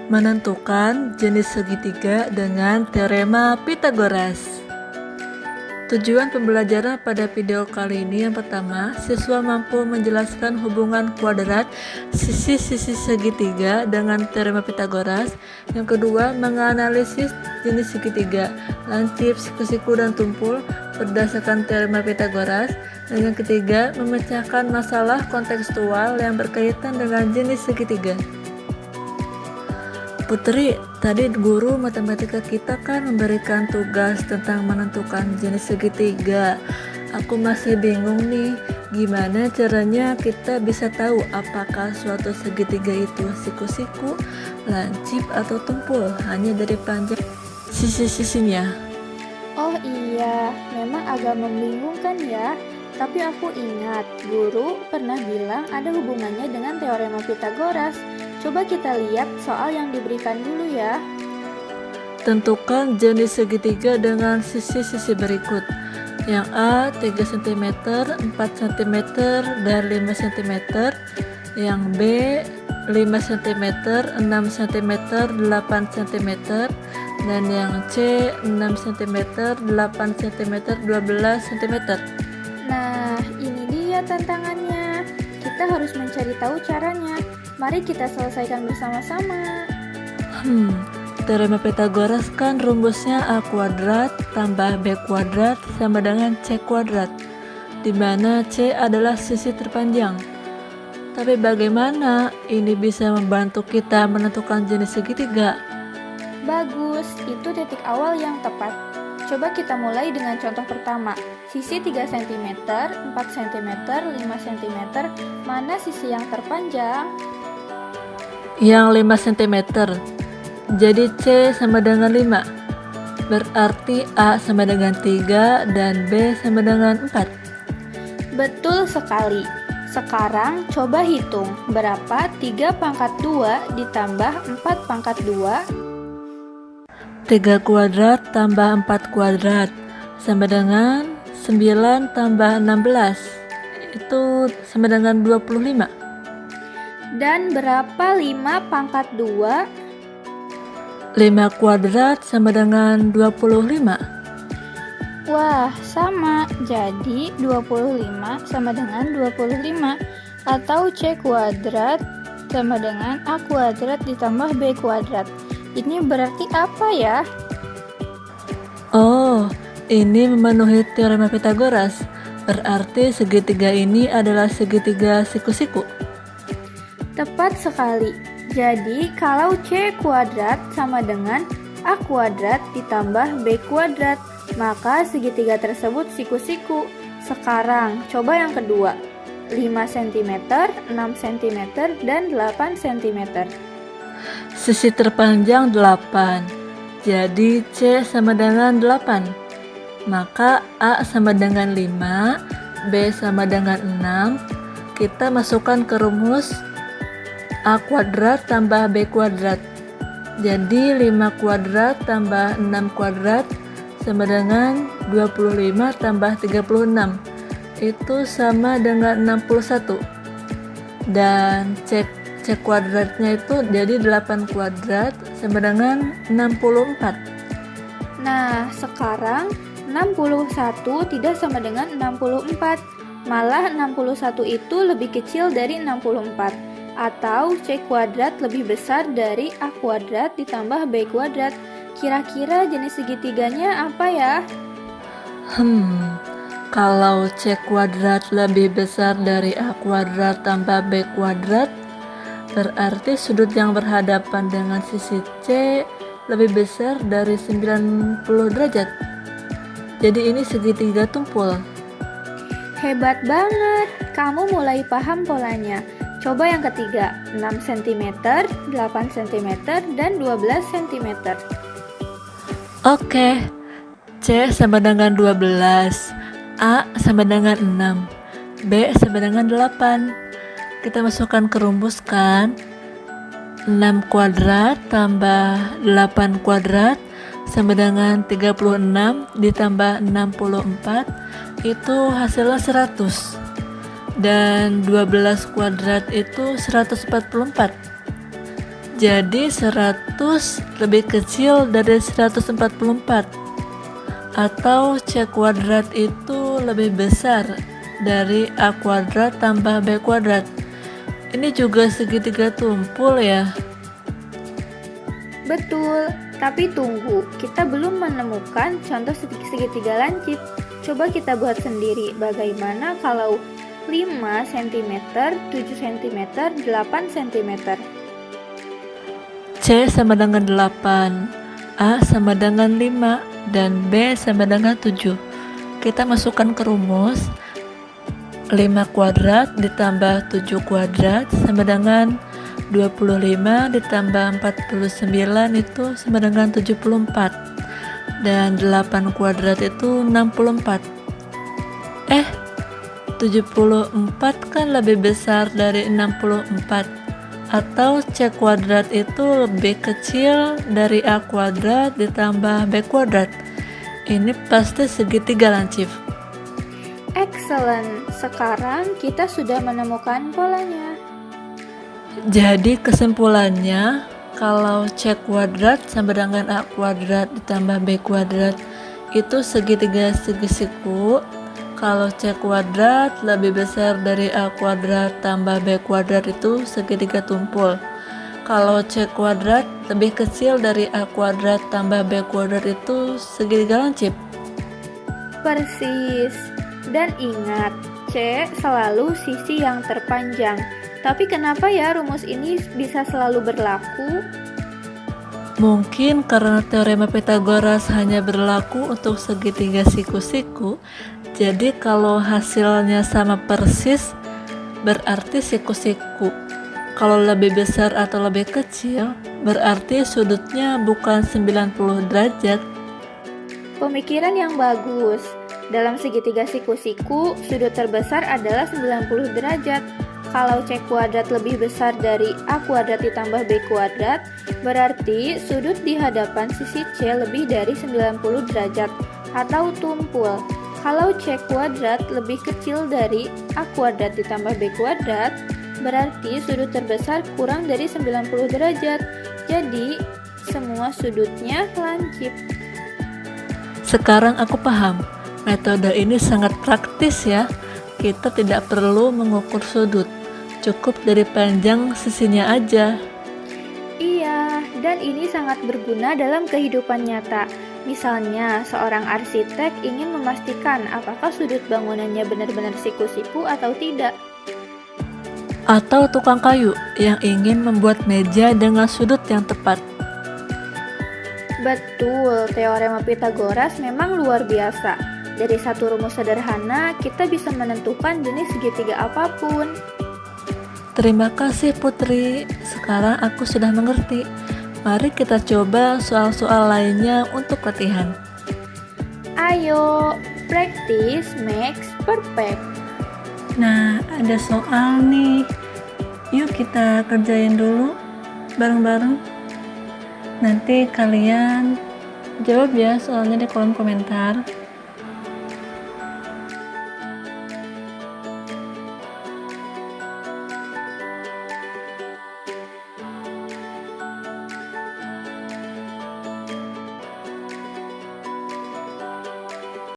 Menentukan jenis segitiga dengan teorema Pythagoras. Tujuan pembelajaran pada video kali ini yang pertama, siswa mampu menjelaskan hubungan kuadrat sisi-sisi segitiga dengan teorema Pythagoras. Yang kedua, menganalisis jenis segitiga, lancip, siku-siku, dan tumpul berdasarkan teorema Pythagoras. Dan yang ketiga, memecahkan masalah kontekstual yang berkaitan dengan jenis segitiga. Putri, tadi guru matematika kita kan memberikan tugas tentang menentukan jenis segitiga. Aku masih bingung nih, gimana caranya kita bisa tahu apakah suatu segitiga itu siku-siku, lancip, atau tumpul hanya dari panjang sisi-sisinya. Oh iya, memang agak membingungkan ya. Tapi aku ingat, guru pernah bilang ada hubungannya dengan teorema Pythagoras. Coba kita lihat soal yang diberikan dulu ya. Tentukan jenis segitiga dengan sisi-sisi berikut. Yang A 3 cm, 4 cm, dan 5 cm. Yang B 5 cm, 6 cm, 8 cm. Dan yang C 6 cm, 8 cm, 12 cm. Nah, ini dia tantangannya. Kita harus mencari tahu caranya. Mari kita selesaikan bersama-sama. Teorema Pythagoras kan rumusnya A kuadrat tambah B kuadrat sama dengan C kuadrat, di mana C adalah sisi terpanjang. Tapi bagaimana ini bisa membantu kita menentukan jenis segitiga? Bagus, itu titik awal yang tepat. Coba kita mulai dengan contoh pertama. Sisi 3 cm, 4 cm, 5 cm, mana sisi yang terpanjang? Yang 5 cm. Jadi C sama dengan 5. Berarti A sama dengan 3 dan B sama dengan 4. Betul sekali. Sekarang coba hitung berapa 3 pangkat 2 ditambah 4 pangkat 2? 3 kuadrat tambah 4 kuadrat sama dengan 9 tambah 16. Itu sama dengan 25. Dan berapa 5 pangkat 2? 5 kuadrat sama dengan 25. Wah, sama. Jadi 25 sama dengan 25. Atau C kuadrat sama dengan A kuadrat ditambah B kuadrat. Ini berarti apa ya? Oh, ini memenuhi teorema Pythagoras. Berarti segitiga ini adalah segitiga siku-siku. Tepat sekali. Jadi, kalau C kuadrat sama dengan A kuadrat ditambah B kuadrat, maka segitiga tersebut siku-siku. Sekarang, coba yang kedua. 5 cm, 6 cm, dan 8 cm. Sisi terpanjang 8. Jadi C sama dengan 8. Maka A sama dengan 5, B sama dengan 6. Kita masukkan ke rumus A kuadrat tambah B kuadrat. Jadi 5 kuadrat tambah 6 kuadrat sama dengan 25 tambah 36. Itu sama dengan 61. Dan C kuadratnya itu jadi 8 kuadrat sama dengan 64. Nah, sekarang 61 tidak sama dengan 64. Malah 61 itu lebih kecil dari 64. Atau C kuadrat lebih besar dari A kuadrat ditambah B kuadrat. Kira-kira jenis segitiganya apa ya? Kalau C kuadrat lebih besar dari A kuadrat tambah B kuadrat, berarti sudut yang berhadapan dengan sisi C lebih besar dari 90 derajat. Jadi ini segitiga tumpul. Hebat banget, kamu mulai paham polanya. Coba yang ketiga, 6 cm, 8 cm, dan 12 cm. Oke, C sama dengan 12, A sama dengan 6, B sama dengan 8. Kita masukkan ke rumus kan. 6 kuadrat tambah 8 kuadrat sama dengan 36 ditambah 64, itu hasilnya 100. Dan 12 kuadrat itu 144. Jadi 100 lebih kecil dari 144. Atau C kuadrat itu lebih besar dari A kuadrat tambah B kuadrat. Ini juga segitiga tumpul ya. Betul, tapi tunggu, kita belum menemukan contoh segitiga lancip. Coba kita buat sendiri, bagaimana kalau 5 cm, 7 cm, 8 cm. C sama dengan 8, A sama dengan 5, dan B sama dengan 7. Kita masukkan ke rumus. 5 kuadrat ditambah 7 kuadrat sama dengan 25 ditambah 49 itu sama dengan 74. Dan 8 kuadrat itu 64. 74 kan lebih besar dari 64. Atau C kuadrat itu lebih kecil dari A kuadrat ditambah B kuadrat. Ini pasti segitiga lancip. Excellent, sekarang kita sudah menemukan polanya. Jadi kesimpulannya, kalau C kuadrat sama dengan A kuadrat ditambah B kuadrat itu segitiga segisiku. Kalau C kuadrat lebih besar dari A kuadrat tambah B kuadrat itu segitiga tumpul. Kalau C kuadrat lebih kecil dari A kuadrat tambah B kuadrat itu segitiga lancip. Persis. Dan ingat, C selalu sisi yang terpanjang. Tapi kenapa ya rumus ini bisa selalu berlaku? Mungkin karena teorema Pythagoras hanya berlaku untuk segitiga siku-siku. Jadi kalau hasilnya sama persis, berarti siku-siku. Kalau lebih besar atau lebih kecil, berarti sudutnya bukan 90 derajat. Pemikiran yang bagus. Dalam segitiga siku-siku, sudut terbesar adalah 90 derajat. Kalau C kuadrat lebih besar dari A kuadrat ditambah B kuadrat, berarti sudut di hadapan sisi C lebih dari 90 derajat atau tumpul. Kalau C kuadrat lebih kecil dari A kuadrat ditambah B kuadrat, berarti sudut terbesar kurang dari 90 derajat. Jadi, semua sudutnya lancip. Sekarang aku paham, metode ini sangat praktis ya. Kita tidak perlu mengukur sudut, cukup dari panjang sisinya aja. Iya, dan ini sangat berguna dalam kehidupan nyata. Misalnya, seorang arsitek ingin memastikan apakah sudut bangunannya benar-benar siku-siku atau tidak. Atau tukang kayu yang ingin membuat meja dengan sudut yang tepat. Betul, teorema Pythagoras memang luar biasa. Dari satu rumus sederhana, kita bisa menentukan jenis segitiga apapun. Terima kasih Putri, sekarang aku sudah mengerti. Mari kita coba soal-soal lainnya untuk latihan. Ayo, practice makes perfect. Nah, ada soal nih. Yuk kita kerjain dulu bareng-bareng. Nanti kalian jawab ya soalnya di kolom komentar.